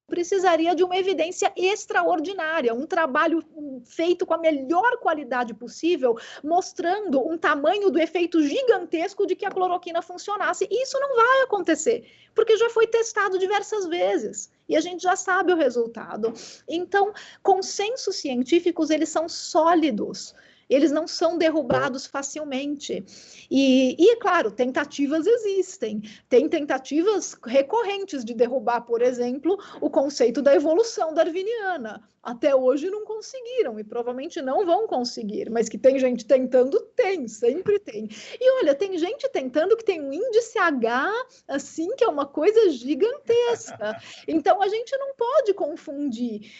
[SPEAKER 2] precisaria de uma evidência extraordinária, um trabalho feito com a melhor qualidade possível, mostrando um tamanho do efeito gigantesco de que a cloroquina funcionasse. E isso não vai acontecer, porque já foi testado diversas vezes. E a gente já sabe o resultado. Então, consensos científicos, eles são sólidos. Eles não são derrubados facilmente. E, claro, tentativas existem. Tem tentativas recorrentes de derrubar, por exemplo, o conceito da evolução darwiniana. Até hoje não conseguiram e provavelmente não vão conseguir, mas que tem gente tentando, tem, sempre tem. E olha, tem gente tentando que tem um índice H, assim, que é uma coisa gigantesca. Então, a gente não pode confundir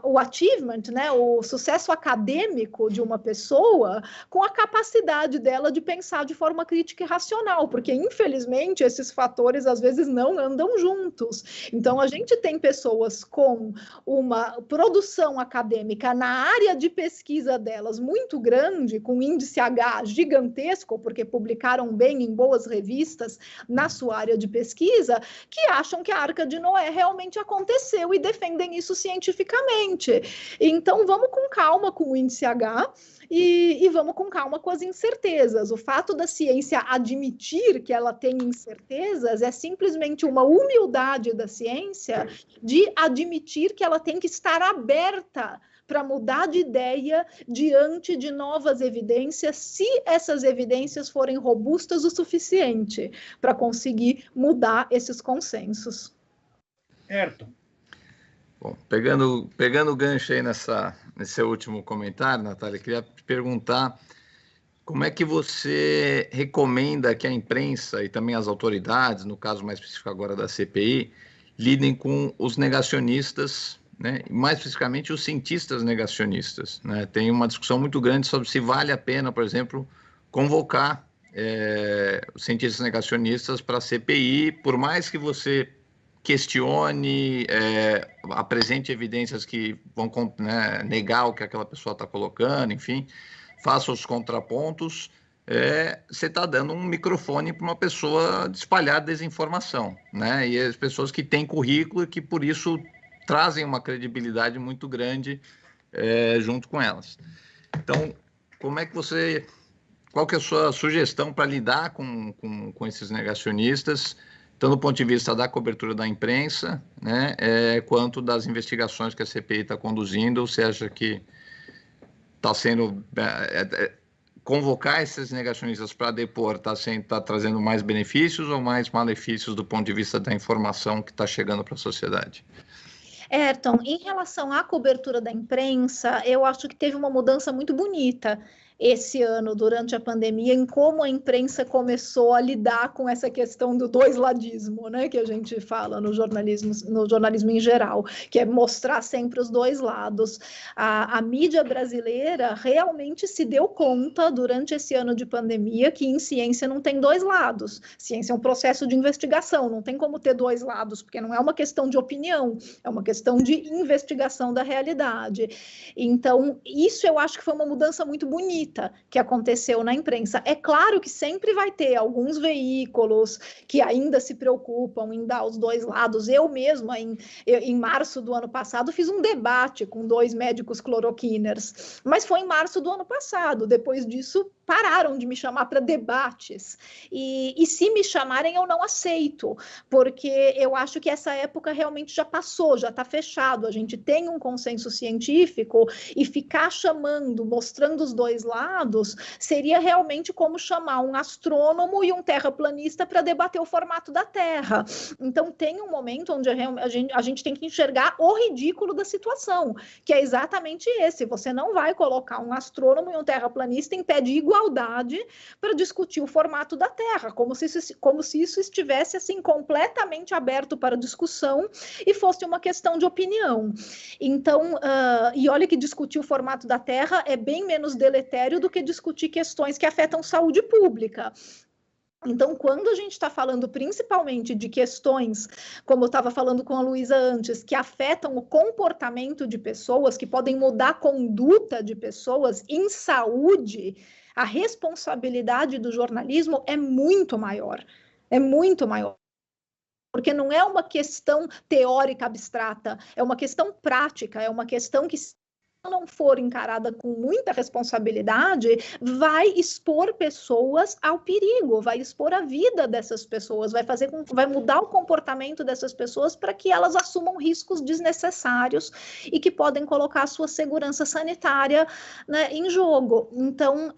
[SPEAKER 2] o achievement, né, o sucesso acadêmico de uma pessoa com a capacidade dela de pensar de forma crítica e racional, porque, infelizmente, esses fatores, às vezes, não andam juntos. Então, a gente tem pessoas com uma produção acadêmica na área de pesquisa delas muito grande, com índice H gigantesco, porque publicaram bem em boas revistas na sua área de pesquisa, que acham que a Arca de Noé realmente aconteceu e defendem isso cientificamente. Então, vamos com calma com o índice H, e vamos com calma com as incertezas. O fato da ciência admitir que ela tem incertezas é simplesmente uma humildade da ciência de admitir que ela tem que estar aberta para mudar de ideia diante de novas evidências, se essas evidências forem robustas o suficiente para conseguir mudar esses consensos.
[SPEAKER 1] Ayrton.
[SPEAKER 4] Bom, pegando o gancho aí nesse último comentário, Natália, queria te perguntar como é que você recomenda que a imprensa e também as autoridades, no caso mais específico agora da CPI, lidem com os negacionistas, né? Mais especificamente os cientistas negacionistas, né? Tem uma discussão muito grande sobre se vale a pena, por exemplo, convocar os cientistas negacionistas para a CPI, por mais que você questione, apresente evidências que vão, né, negar o que aquela pessoa está colocando, enfim, faça os contrapontos, você está dando um microfone para uma pessoa espalhar desinformação, né? E as pessoas que têm currículo e que, por isso, trazem uma credibilidade muito grande junto com elas. Então, qual que é a sua sugestão para lidar com esses negacionistas, tanto do ponto de vista da cobertura da imprensa, né, quanto das investigações que a CPI está conduzindo? Você acha que está sendo... convocar esses negacionistas para depor está trazendo mais benefícios ou mais malefícios do ponto de vista da informação que está chegando para a sociedade?
[SPEAKER 2] Ayrton, em relação à cobertura da imprensa, eu acho que teve uma mudança muito bonita esse ano, durante a pandemia, em como a imprensa começou a lidar com essa questão do doisladismo, né, que a gente fala no jornalismo em geral, que é mostrar sempre os dois lados. A mídia brasileira realmente se deu conta, durante esse ano de pandemia, que em ciência não tem dois lados. Ciência é um processo de investigação, não tem como ter dois lados, porque não é uma questão de opinião, é uma questão de investigação da realidade. Então, isso eu acho que foi uma mudança muito bonita que aconteceu na imprensa. É claro que sempre vai ter alguns veículos que ainda se preocupam em dar os dois lados. Eu mesma, em março do ano passado, fiz um debate com 2 médicos cloroquiners, mas foi em março do ano passado. Depois disso, pararam de me chamar para debates. E se me chamarem, eu não aceito, porque eu acho que essa época realmente já passou, já está fechado. A gente tem um consenso científico e ficar chamando, mostrando os dois lados, seria realmente como chamar um astrônomo e um terraplanista para debater o formato da Terra. Então, tem um momento onde a gente tem que enxergar o ridículo da situação, que é exatamente esse. Você não vai colocar um astrônomo e um terraplanista em pé de igualdade para discutir o formato da Terra, como se isso estivesse assim completamente aberto para discussão e fosse uma questão de opinião. Então, e olha que discutir o formato da Terra é bem menos deletério do que discutir questões que afetam saúde pública. Então, quando a gente está falando principalmente de questões, como eu estava falando com a Luísa antes, que afetam o comportamento de pessoas, que podem mudar a conduta de pessoas em saúde, a responsabilidade do jornalismo é muito maior. É muito maior. porque não é uma questão teórica abstrata, é uma questão prática, é uma questão que, se não for encarada com muita responsabilidade, vai expor pessoas ao perigo, vai expor a vida dessas pessoas, vai mudar o comportamento dessas pessoas para que elas assumam riscos desnecessários e que podem colocar a sua segurança sanitária, né, em jogo. Então,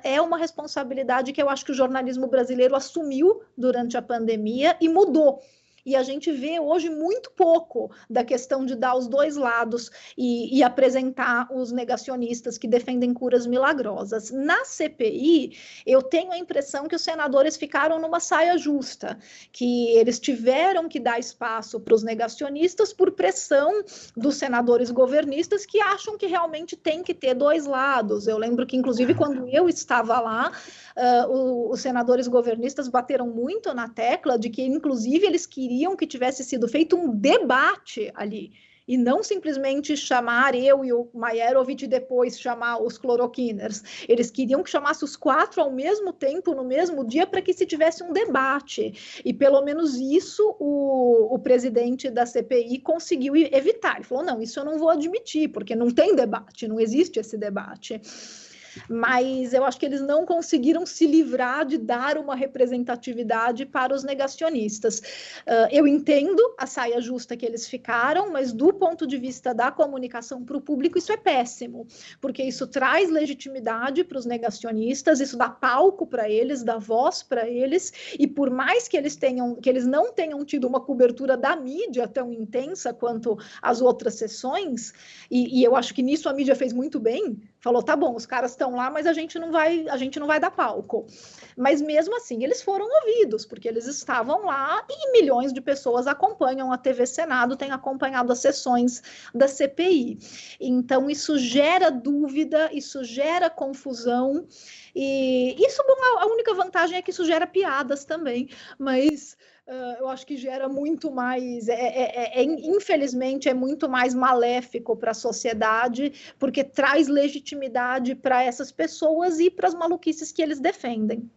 [SPEAKER 2] é uma responsabilidade que eu acho que o jornalismo brasileiro assumiu durante a pandemia e mudou. E a gente vê hoje muito pouco da questão de dar os dois lados e apresentar os negacionistas que defendem curas milagrosas. Na CPI, eu tenho a impressão que os senadores ficaram numa saia justa, que eles tiveram que dar espaço para os negacionistas por pressão dos senadores governistas que acham que realmente tem que ter dois lados. Eu lembro que, inclusive, quando eu estava lá, os senadores governistas bateram muito na tecla de que, inclusive, eles queriam que tivesse sido feito um debate ali, e não simplesmente chamar eu e o Maierovitch e depois chamar os cloroquiners. Eles queriam que chamasse os 4 ao mesmo tempo, no mesmo dia, para que se tivesse um debate. E pelo menos isso o presidente da CPI conseguiu evitar. Ele falou, não, isso eu não vou admitir, porque não tem debate, não existe esse debate. Mas eu acho que eles não conseguiram se livrar de dar uma representatividade para os negacionistas. Eu entendo a saia justa que eles ficaram, mas do ponto de vista da comunicação para o público, isso é péssimo, porque isso traz legitimidade para os negacionistas, isso dá palco para eles, dá voz para eles, e por mais que eles não tenham tido uma cobertura da mídia tão intensa quanto as outras sessões, e eu acho que nisso a mídia fez muito bem, falou, tá bom, os caras estão lá, mas a gente não vai dar palco. Mas mesmo assim, eles foram ouvidos, porque eles estavam lá e milhões de pessoas acompanham a TV Senado, têm acompanhado as sessões da CPI. Então, isso gera dúvida, isso gera confusão, e isso, bom, a única vantagem é que isso gera piadas também, mas eu acho que gera muito mais, infelizmente, é muito mais maléfico para a sociedade, porque traz legitimidade para essas pessoas e para as maluquices que eles defendem.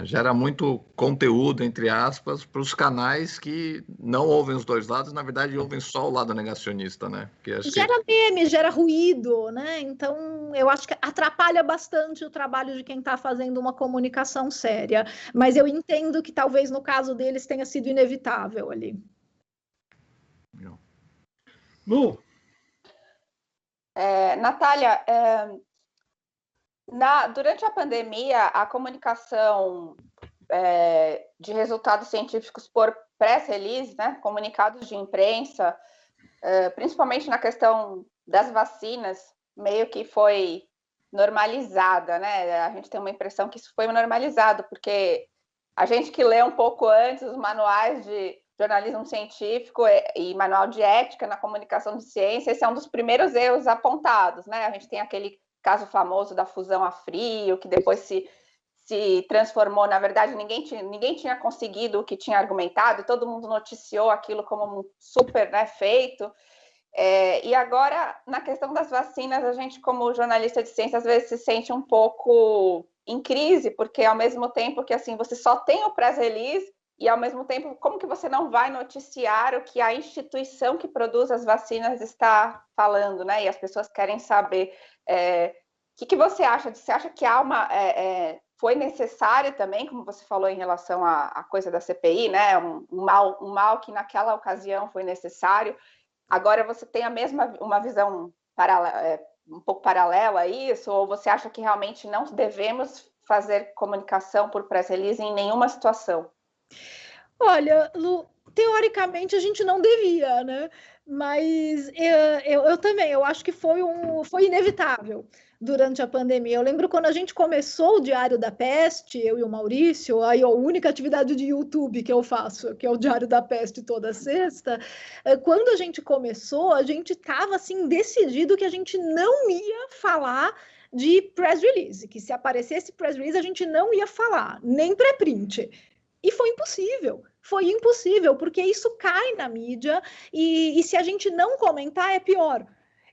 [SPEAKER 4] Gera muito conteúdo, entre aspas, para os canais que não ouvem os dois lados, na verdade ouvem só o lado negacionista, né?
[SPEAKER 2] Gera meme, gera ruído, né? Então, eu acho que atrapalha bastante o trabalho de quem está fazendo uma comunicação séria. Mas eu entendo que talvez no caso deles tenha sido inevitável ali.
[SPEAKER 1] Lu?
[SPEAKER 3] Natália, durante a pandemia, a comunicação de resultados científicos por press release, né, comunicados de imprensa, principalmente na questão das vacinas, meio que foi normalizada, né? A gente tem uma impressão que isso foi normalizado, porque a gente que lê um pouco antes os manuais de jornalismo científico e manual de ética na comunicação de ciência, esse é um dos primeiros erros apontados, né? A gente tem aquele caso famoso da fusão a frio, que depois se transformou, na verdade, ninguém tinha conseguido o que tinha argumentado, e todo mundo noticiou aquilo como um super, né, feito. E agora, na questão das vacinas, a gente, como jornalista de ciência, às vezes se sente um pouco em crise, porque ao mesmo tempo que assim, você só tem o press release, e ao mesmo tempo, como que você não vai noticiar o que a instituição que produz as vacinas está falando, né? E as pessoas querem saber. O que você acha disso? Você acha que há foi necessário também, como você falou em relação à coisa da CPI, né? Um mal que naquela ocasião foi necessário. Agora você tem uma visão um pouco paralela a isso, ou você acha que realmente não devemos fazer comunicação por press release em nenhuma situação?
[SPEAKER 2] Olha, Lu, teoricamente a gente não devia, né? Mas eu também, eu acho que foi inevitável durante a pandemia. Eu lembro quando a gente começou o Diário da Peste, eu e o Maurício, aí a única atividade de YouTube que eu faço, que é o Diário da Peste toda sexta, quando a gente começou, a gente estava assim decidido que a gente não ia falar de press release, que se aparecesse press release a gente não ia falar, nem pré-print. E foi impossível, porque isso cai na mídia e se a gente não comentar é pior.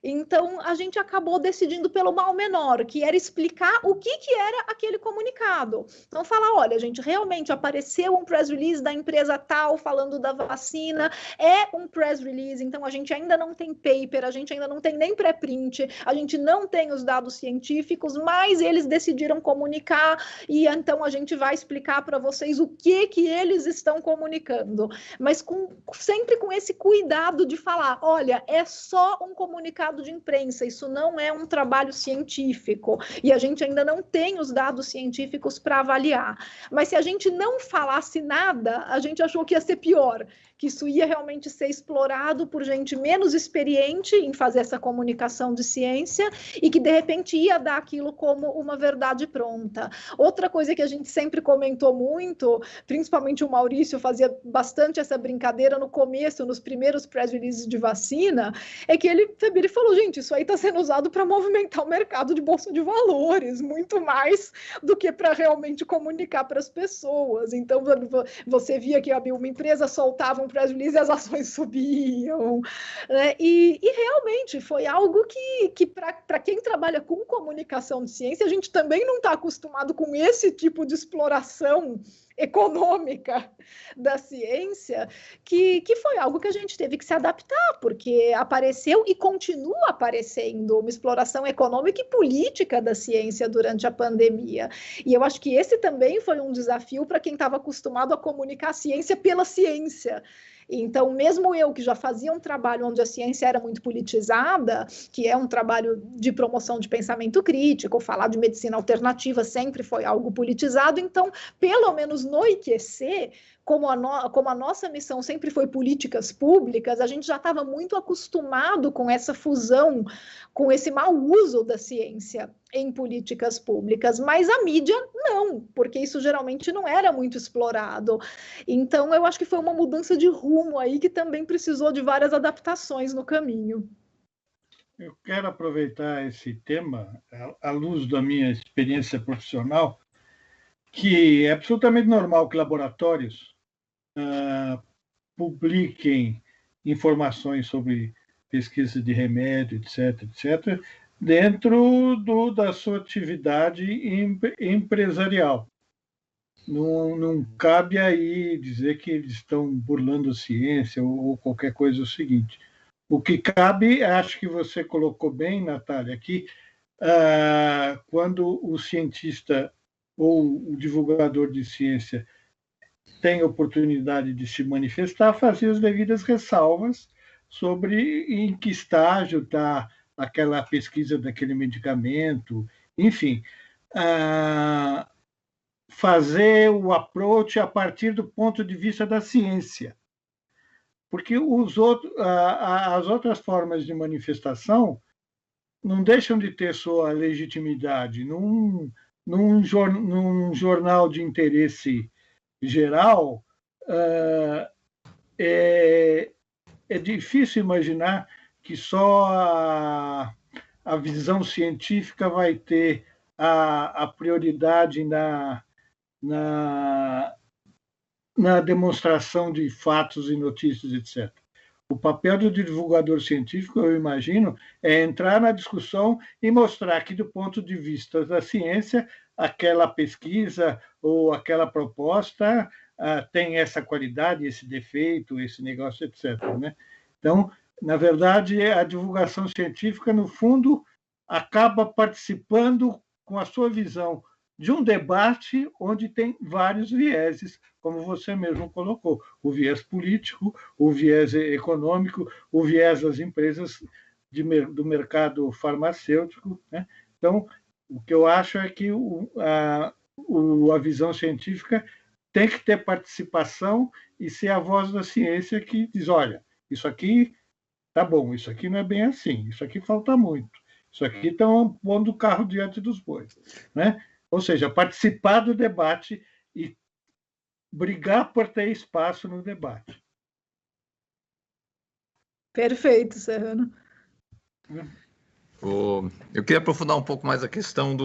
[SPEAKER 2] Então, a gente acabou decidindo pelo mal menor, que era explicar o que era aquele comunicado. Então, falar, olha, gente, realmente apareceu um press release da empresa tal falando da vacina, é um press release, então a gente ainda não tem paper, a gente ainda não tem nem pré-print, a gente não tem os dados científicos, mas eles decidiram comunicar e então a gente vai explicar para vocês o que eles estão comunicando. Mas sempre com esse cuidado de falar, olha, é só um comunicado de imprensa, isso não é um trabalho científico e a gente ainda não tem os dados científicos para avaliar. Mas se a gente não falasse nada, a gente achou que ia ser pior, que isso ia realmente ser explorado por gente menos experiente em fazer essa comunicação de ciência e que de repente ia dar aquilo como uma verdade pronta. Outra coisa que a gente sempre comentou muito, principalmente o Maurício fazia bastante essa brincadeira no começo, nos primeiros press releases de vacina, é que ele falou, gente, isso aí está sendo usado para movimentar o mercado de bolsa de valores, muito mais do que para realmente comunicar para as pessoas. Então, você via que uma empresa soltava um press release e as ações subiam. Né? E realmente foi algo que para quem trabalha com comunicação de ciência, a gente também não está acostumado com esse tipo de exploração econômica da ciência, que foi algo que a gente teve que se adaptar, porque apareceu e continua aparecendo uma exploração econômica e política da ciência durante a pandemia. E eu acho que esse também foi um desafio para quem estava acostumado a comunicar a ciência pela ciência. Então, mesmo eu, que já fazia um trabalho onde a ciência era muito politizada, que é um trabalho de promoção de pensamento crítico, falar de medicina alternativa sempre foi algo politizado, então, pelo menos no IQC, como a nossa missão sempre foi políticas públicas, a gente já estava muito acostumado com essa fusão, com esse mau uso da ciência em políticas públicas, mas a mídia não, porque isso geralmente não era muito explorado. Então, eu acho que foi uma mudança de rumo aí que também precisou de várias adaptações no caminho.
[SPEAKER 1] Eu quero aproveitar esse tema, à luz da minha experiência profissional, que é absolutamente normal que laboratórios publiquem informações sobre pesquisa de remédio, etc., dentro da sua atividade empresarial. Não cabe aí dizer que eles estão burlando a ciência ou qualquer coisa. O seguinte, o que cabe, acho que você colocou bem, Natália, aqui, quando o cientista ou o divulgador de ciência tem oportunidade de se manifestar, fazer as devidas ressalvas sobre em que estágio está aquela pesquisa daquele medicamento, enfim, fazer o approach a partir do ponto de vista da ciência. Porque as outras formas de manifestação não deixam de ter sua legitimidade. Num jornal de interesse geral, é difícil imaginar que só a visão científica vai ter a prioridade na demonstração de fatos e notícias, etc. O papel do divulgador científico, eu imagino, é entrar na discussão e mostrar que, do ponto de vista da ciência, aquela pesquisa ou aquela proposta tem essa qualidade, esse defeito, esse negócio, etc. Né? Então, na verdade, a divulgação científica, no fundo, acaba participando com a sua visão de um debate onde tem vários vieses, como você mesmo colocou, o viés político, o viés econômico, o viés das empresas do mercado farmacêutico. Né? Então, o que eu acho é que a visão científica tem que ter participação e ser a voz da ciência que diz, olha, isso aqui tá bom, isso aqui não é bem assim, isso aqui falta muito, isso aqui estão pondo o carro diante dos bois. Né? Ou seja, participar do debate e brigar por ter espaço no debate.
[SPEAKER 2] Perfeito, Serrano.
[SPEAKER 4] Eu queria aprofundar um pouco mais a questão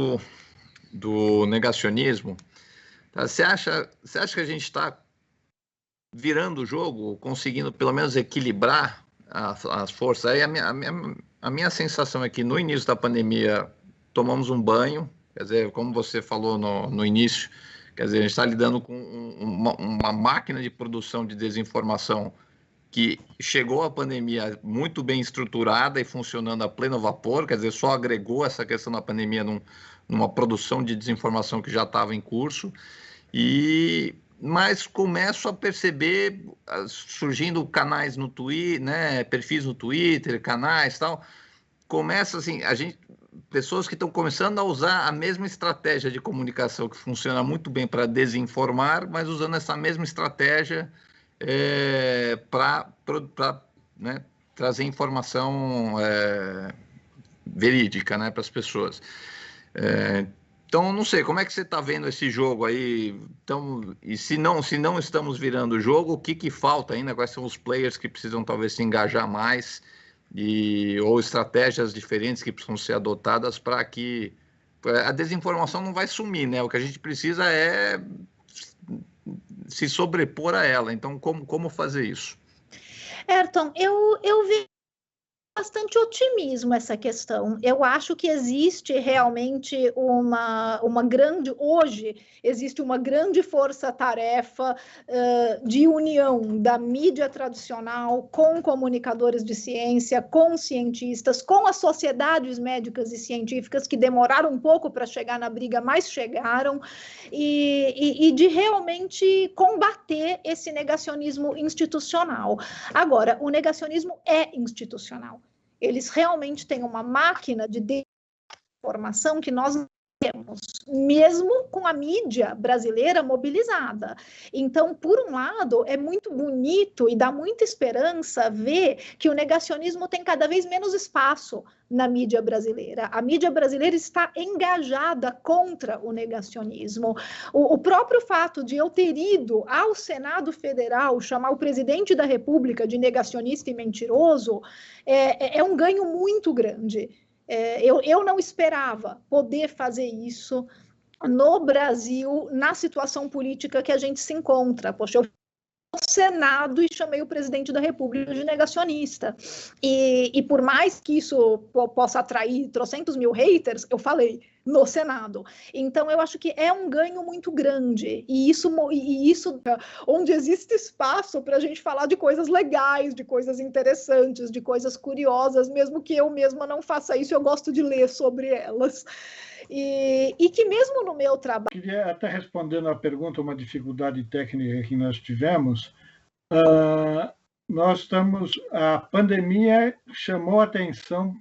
[SPEAKER 4] do negacionismo. Você acha que a gente está virando o jogo, conseguindo pelo menos equilibrar as forças? Aí a A minha sensação é que no início da pandemia tomamos um banho, quer dizer, como você falou no início, quer dizer, a gente está lidando com uma máquina de produção de desinformação que chegou à pandemia muito bem estruturada e funcionando a pleno vapor, quer dizer, só agregou essa questão da pandemia numa produção de desinformação que já estava em curso, mas começo a perceber surgindo canais no Twitter, né, perfis no Twitter, canais e tal, começa assim, pessoas que estão começando a usar a mesma estratégia de comunicação que funciona muito bem para desinformar, mas usando essa mesma estratégia para né, trazer informação verídica, né, para as pessoas. Então, não sei, como é que você está vendo esse jogo aí? Então, e se não estamos virando o jogo, o que falta ainda? Quais são os players que precisam talvez se engajar mais ou estratégias diferentes que precisam ser adotadas para que a desinformação não vai sumir, né? O que a gente precisa é se sobrepor a ela. Então, como fazer isso?
[SPEAKER 2] Ayrton, eu vi bastante otimismo essa questão. Eu acho que existe realmente hoje existe uma grande força-tarefa de união da mídia tradicional com comunicadores de ciência, com cientistas, com as sociedades médicas e científicas que demoraram um pouco para chegar na briga, mas chegaram, e de realmente combater esse negacionismo institucional. Agora, o negacionismo é institucional. Eles realmente têm uma máquina de desinformação que nós não temos, mesmo com a mídia brasileira mobilizada. Então, por um lado, é muito bonito e dá muita esperança ver que o negacionismo tem cada vez menos espaço na mídia brasileira. A mídia brasileira está engajada contra o negacionismo. O próprio fato de eu ter ido ao Senado Federal chamar o presidente da República de negacionista e mentiroso é um ganho muito grande. Eu não esperava poder fazer isso no Brasil, na situação política que a gente se encontra. Poxa, eu Senado e chamei o presidente da República de negacionista. E por mais que isso possa atrair trocentos mil haters, eu falei no Senado. Então, eu acho que é um ganho muito grande. E isso onde existe espaço para a gente falar de coisas legais, de coisas interessantes, de coisas curiosas, mesmo que eu mesma não faça isso, eu gosto de ler sobre elas. E que mesmo no meu trabalho...
[SPEAKER 1] Queria até respondendo à pergunta, uma dificuldade técnica que nós tivemos. A pandemia chamou a atenção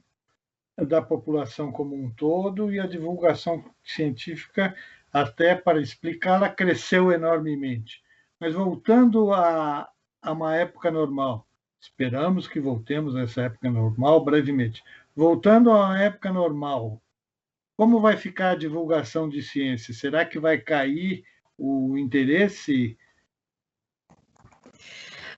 [SPEAKER 1] da população como um todo e a divulgação científica, até para explicá-la, cresceu enormemente. Mas voltando a uma época normal, esperamos que voltemos a essa época normal brevemente. Voltando a uma época normal, como vai ficar a divulgação de ciência? Será que vai cair o interesse?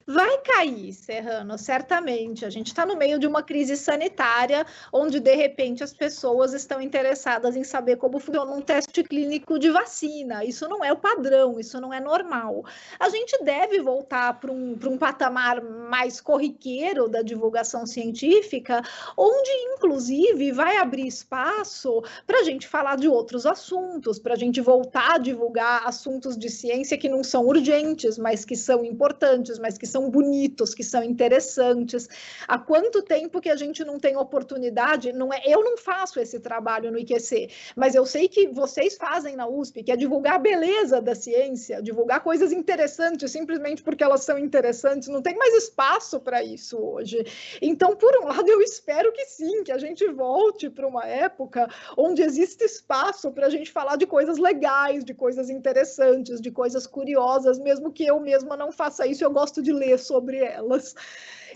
[SPEAKER 2] Vai cair, Serrano, certamente. A gente está no meio de uma crise sanitária, onde, de repente, as pessoas estão interessadas em saber como funciona um teste clínico de vacina. Isso não é o padrão, isso não é normal. A gente deve voltar para um patamar mais corriqueiro da divulgação científica, onde, inclusive, vai abrir espaço para a gente falar de outros assuntos, para a gente voltar a divulgar assuntos de ciência que não são urgentes, mas que são importantes, mas que são bonitos, que são interessantes. Há quanto tempo que a gente não tem oportunidade? Eu não faço esse trabalho no IQC, mas eu sei que vocês fazem na USP, que é divulgar a beleza da ciência, divulgar coisas interessantes, simplesmente porque elas são interessantes. Não tem mais espaço para isso hoje. Então, por um lado, eu espero que sim, que a gente volte para uma época onde existe espaço para a gente falar de coisas legais, de coisas interessantes, de coisas curiosas, mesmo que eu mesma não faça isso, eu gosto de ler sobre elas.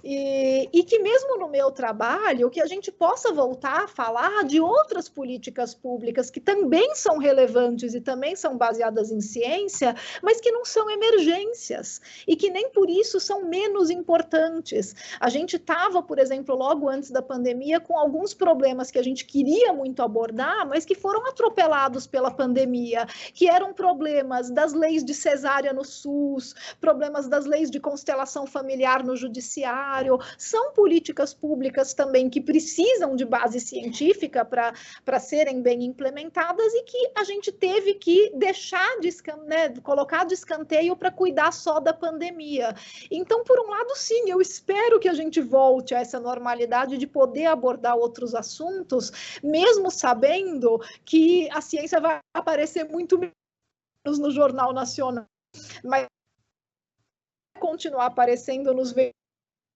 [SPEAKER 2] E que mesmo no meu trabalho, que a gente possa voltar a falar de outras políticas públicas que também são relevantes e também são baseadas em ciência, mas que não são emergências e que nem por isso são menos importantes. A gente estava, por exemplo, logo antes da pandemia, com alguns problemas que a gente queria muito abordar, mas que foram atropelados pela pandemia, que eram problemas das leis de cesárea no SUS, problemas das leis de constelação familiar no judiciário, necessário, são políticas públicas também que precisam de base científica para serem bem implementadas e que a gente teve que deixar colocar de escanteio para cuidar só da pandemia. Então, por um lado, sim, eu espero que a gente volte a essa normalidade de poder abordar outros assuntos, mesmo sabendo que a ciência vai aparecer muito menos no Jornal Nacional, mas continuar aparecendo nos veículos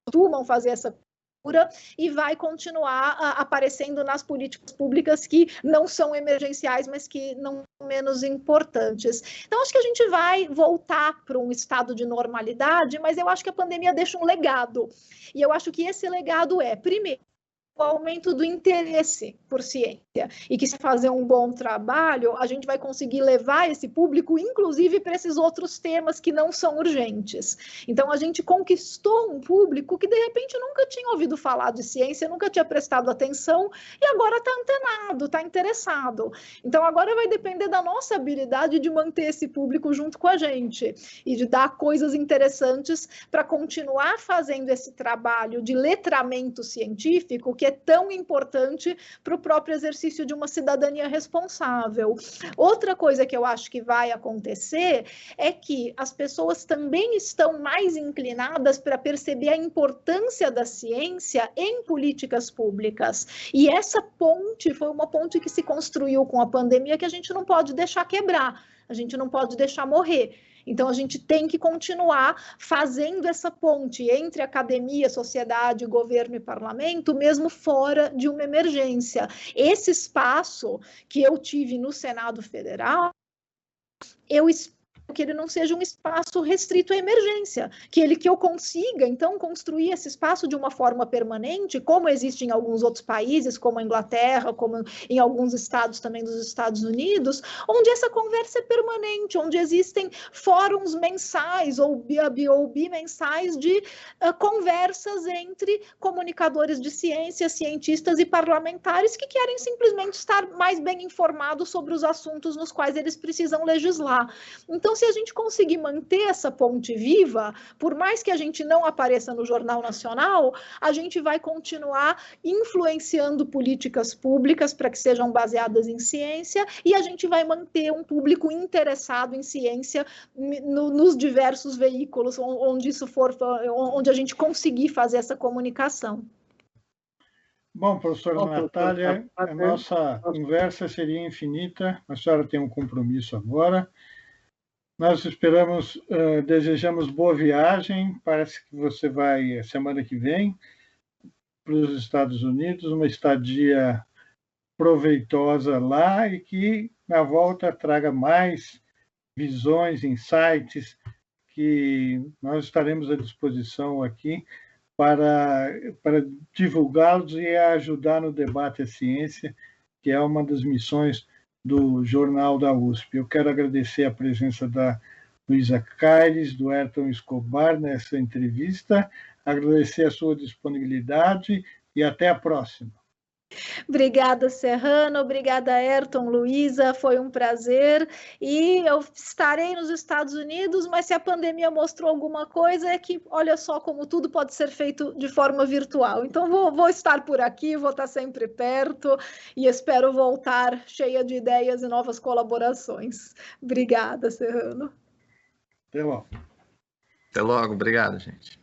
[SPEAKER 2] que costumam fazer essa cobertura e vai continuar aparecendo nas políticas públicas que não são emergenciais, mas que não são menos importantes. Então, acho que a gente vai voltar para um estado de normalidade, mas eu acho que a pandemia deixa um legado. E eu acho que esse legado é, primeiro, o aumento do interesse por ciência, e que se fazer um bom trabalho, a gente vai conseguir levar esse público, inclusive para esses outros temas que não são urgentes. Então, a gente conquistou um público que, de repente, nunca tinha ouvido falar de ciência, nunca tinha prestado atenção, e agora está antenado, está interessado. Então, agora vai depender da nossa habilidade de manter esse público junto com a gente, e de dar coisas interessantes para continuar fazendo esse trabalho de letramento científico, que é tão importante para o próprio exercício de uma cidadania responsável. Outra coisa que eu acho que vai acontecer é que as pessoas também estão mais inclinadas para perceber a importância da ciência em políticas públicas. E essa ponte foi uma ponte que se construiu com a pandemia que a gente não pode deixar quebrar, a gente não pode deixar morrer. Então, a gente tem que continuar fazendo essa ponte entre academia, sociedade, governo e parlamento, mesmo fora de uma emergência. Esse espaço que eu tive no Senado Federal, eu espero que ele não seja um espaço restrito à emergência, que eu consiga, então, construir esse espaço de uma forma permanente, como existe em alguns outros países, como a Inglaterra, como em alguns estados também dos Estados Unidos, onde essa conversa é permanente, onde existem fóruns mensais ou bimensais de conversas entre comunicadores de ciência, cientistas e parlamentares que querem simplesmente estar mais bem informados sobre os assuntos nos quais eles precisam legislar. Então, se a gente conseguir manter essa ponte viva, por mais que a gente não apareça no Jornal Nacional, a gente vai continuar influenciando políticas públicas para que sejam baseadas em ciência e a gente vai manter um público interessado em ciência nos diversos veículos onde isso for, onde a gente conseguir fazer essa comunicação.
[SPEAKER 1] Bom, professora Natália, a nossa conversa seria infinita, a senhora tem um compromisso agora. Nós esperamos, desejamos boa viagem, parece que você vai, semana que vem, para os Estados Unidos, uma estadia proveitosa lá e que, na volta, traga mais visões, insights, que nós estaremos à disposição aqui para divulgá-los e ajudar no debate à ciência, que é uma das missões do Jornal da USP. Eu quero agradecer a presença da Luísa Caires, do Ayrton Escobar nessa entrevista, agradecer a sua disponibilidade e até a próxima.
[SPEAKER 2] Obrigada, Serrano, obrigada, Ayrton, Luísa, foi um prazer, e eu estarei nos Estados Unidos, mas se a pandemia mostrou alguma coisa, é que, olha só como tudo pode ser feito de forma virtual, então vou estar por aqui, vou estar sempre perto, e espero voltar cheia de ideias e novas colaborações. Obrigada, Serrano.
[SPEAKER 1] Até logo.
[SPEAKER 4] Até logo, obrigado, gente.